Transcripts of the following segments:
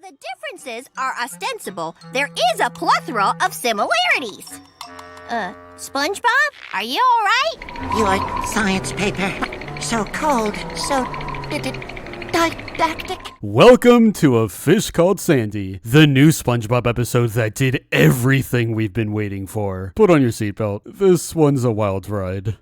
the differences are ostensible, there is a plethora of similarities. SpongeBob, are you all right? Your science paper. So cold, so didactic. Welcome to A Fish Called Sandy, the new SpongeBob episode that did everything we've been waiting for. Put on your seatbelt. This one's a wild ride.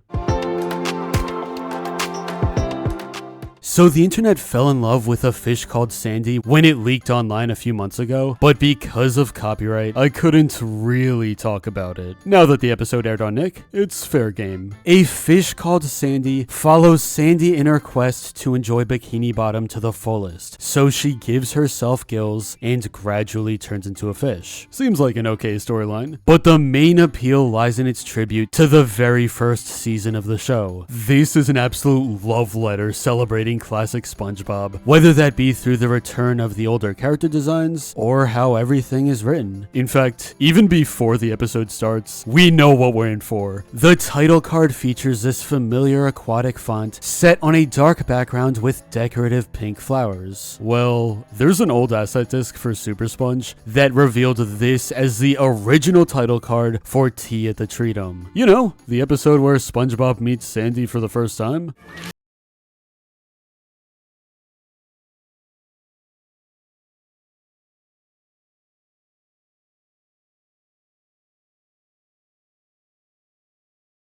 So the internet fell in love with A Fish Called Sandy when it leaked online a few months ago, but because of copyright, I couldn't really talk about it. Now that the episode aired on Nick, it's fair game. A Fish Called Sandy follows Sandy in her quest to enjoy Bikini Bottom to the fullest, so she gives herself gills and gradually turns into a fish. Seems like an okay storyline, but the main appeal lies in its tribute to the very first season of the show. This is an absolute love letter celebrating classic SpongeBob, whether that be through the return of the older character designs or how everything is written. In fact, even before the episode starts, we know what we're in for. The title card features this familiar aquatic font set on a dark background with decorative pink flowers. Well, there's an old asset disc for Super Sponge that revealed this as the original title card for Tea at the Treedome. You know, the episode where SpongeBob meets Sandy for the first time.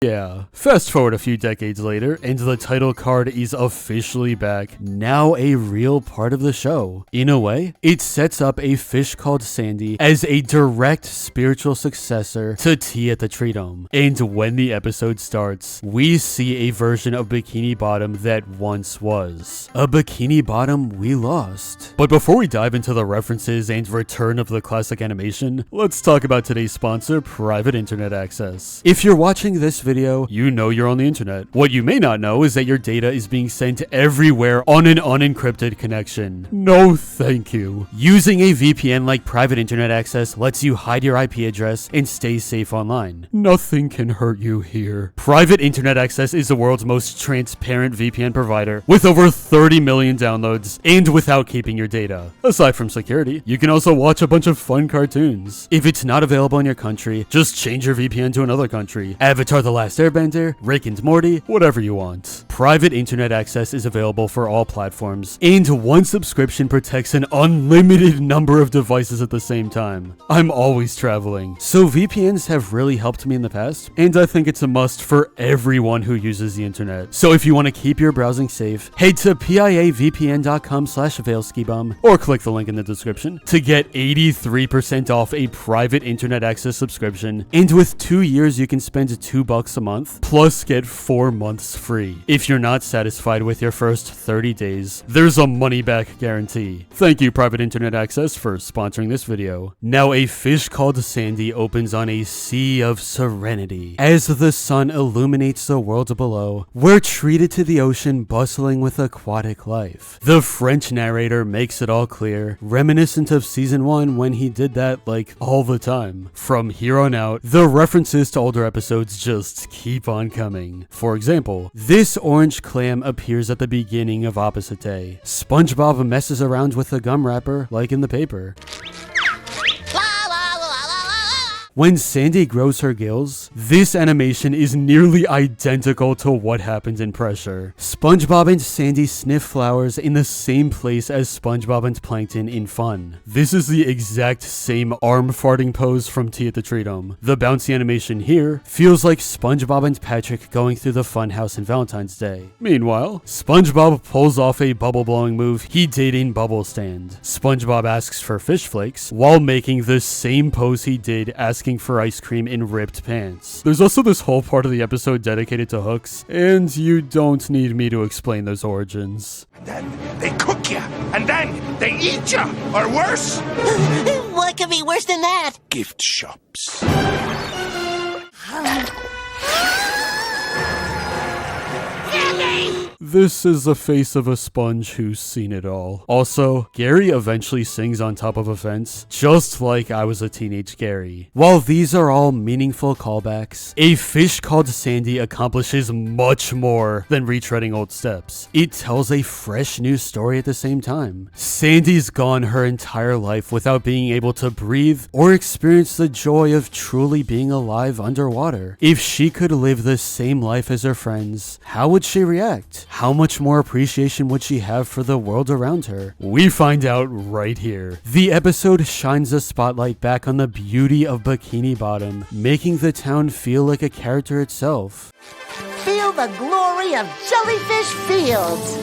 Yeah, fast forward a few decades later, and the title card is officially back, now a real part of the show. In a way, it sets up A Fish Called Sandy as a direct spiritual successor to Tea at the Treedome. And when the episode starts, we see a version of Bikini Bottom that once was. A Bikini Bottom we lost. But before we dive into the references and return of the classic animation, let's talk about today's sponsor, Private Internet Access. If you're watching this video, you know you're on the internet. What you may not know is that your data is being sent everywhere on an unencrypted connection. No thank you. Using a VPN like Private Internet Access lets you hide your IP address and stay safe online. Nothing can hurt you here. Private Internet Access is the world's most transparent VPN provider with over 30 million downloads and without keeping your data. Aside from security, you can also watch a bunch of fun cartoons. If it's not available in your country, just change your VPN to another country. Avatar The Last Airbender, Rick and Morty, whatever you want. Private Internet Access is available for all platforms, and one subscription protects an unlimited number of devices at the same time. I'm always traveling, so VPNs have really helped me in the past, and I think it's a must for everyone who uses the internet. So if you want to keep your browsing safe, head to piavpn.com/Vailskibum or click the link in the description to get 83% off a Private Internet Access subscription, and with 2 years you can spend $2 a month, plus get 4 months free. If you're not satisfied with your first 30 days, there's a money-back guarantee. Thank you, Private Internet Access, for sponsoring this video. Now, A Fish Called Sandy opens on a sea of serenity. As the sun illuminates the world below, we're treated to the ocean bustling with aquatic life. The French narrator makes it all clear, reminiscent of season 1 when he did that like all the time. From here on out, the references to older episodes just keep on coming. For example, this orange clam appears at the beginning of Opposite Day. SpongeBob messes around with the gum wrapper like in the paper. When Sandy grows her gills, this animation is nearly identical to what happens in Pressure. SpongeBob and Sandy sniff flowers in the same place as SpongeBob and Plankton in Fun. This is the exact same arm farting pose from Tea at the Treedome. The bouncy animation here feels like SpongeBob and Patrick going through the funhouse in Valentine's Day. Meanwhile, SpongeBob pulls off a bubble blowing move he did in Bubble Stand. SpongeBob asks for fish flakes while making the same pose he did asking for ice cream in ripped pants. There's also this whole part of the episode dedicated to hooks, and you don't need me to explain those origins. Then they cook you, and then they eat you, or worse. What could be worse than that? Gift shops. This is the face of a sponge who's seen it all. Also, Gary eventually sings on top of a fence, just like I was a teenage Gary. While these are all meaningful callbacks, a fish called Sandy accomplishes much more than retreading old steps. It tells a fresh new story at the same time. Sandy's gone her entire life without being able to breathe or experience the joy of truly being alive underwater. If she could live the same life as her friends, how would she react? How much more appreciation would she have for the world around her? We find out right here. The episode shines a spotlight back on the beauty of Bikini Bottom, making the town feel like a character itself. Feel the glory of Jellyfish Fields.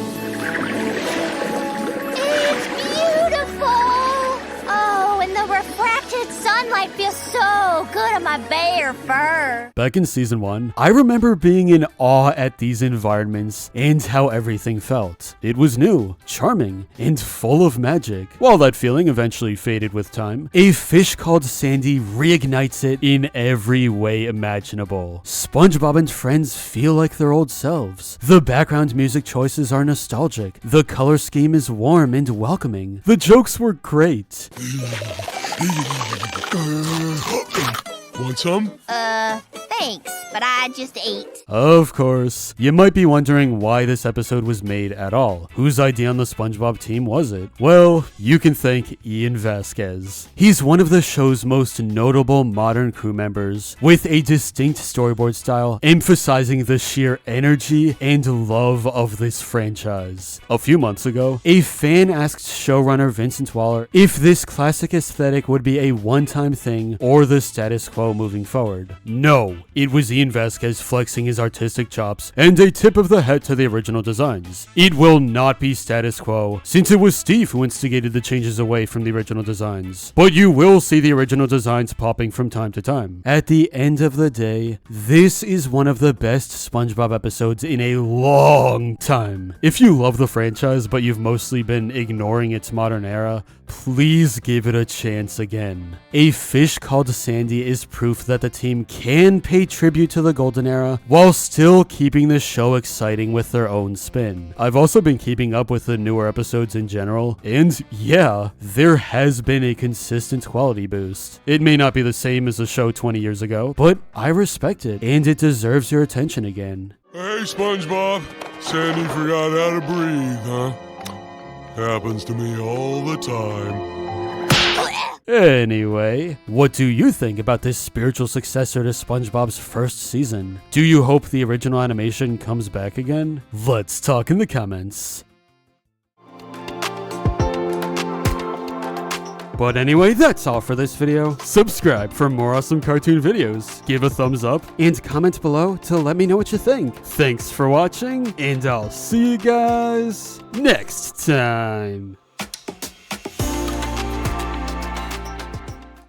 It's beautiful! Oh, and the refracted sunlight feels so good on my bare fur. Back in season 1, I remember being in awe at these environments and how everything felt. It was new, charming, and full of magic. While that feeling eventually faded with time, a fish called Sandy reignites it in every way imaginable. SpongeBob and friends feel like their old selves. The background music choices are nostalgic. The color scheme is warm and welcoming. The jokes were great. Want some? Thanks, but I just ate. Of course. You might be wondering why this episode was made at all. Whose idea on the SpongeBob team was it? Well, you can thank Ian Vasquez. He's one of the show's most notable modern crew members, with a distinct storyboard style, emphasizing the sheer energy and love of this franchise. A few months ago, a fan asked showrunner Vincent Waller if this classic aesthetic would be a one-time thing or the status quo moving forward. No, it was Ian Vasquez flexing his artistic chops, and a tip of the hat to the original designs. It will not be status quo, since it was Steve who instigated the changes away from the original designs. But you will see the original designs popping from time to time. At the end of the day, this is one of the best SpongeBob episodes in a long time. If you love the franchise but you've mostly been ignoring its modern era, please give it a chance again. A fish called Sandy is proof that the team can pay tribute to the golden era while still keeping the show exciting with their own spin. I've also been keeping up with the newer episodes in general, and yeah, there has been a consistent quality boost. It may not be the same as the show 20 years ago, but I respect it, and it deserves your attention again. Hey, SpongeBob. Sandy forgot how to breathe, huh? Happens to me all the time. Anyway, what do you think about this spiritual successor to SpongeBob's first season? Do you hope the original animation comes back again? Let's talk in the comments. But anyway, that's all for this video. Subscribe for more awesome cartoon videos. Give a thumbs up and comment below to let me know what you think. Thanks for watching, and I'll see you guys next time.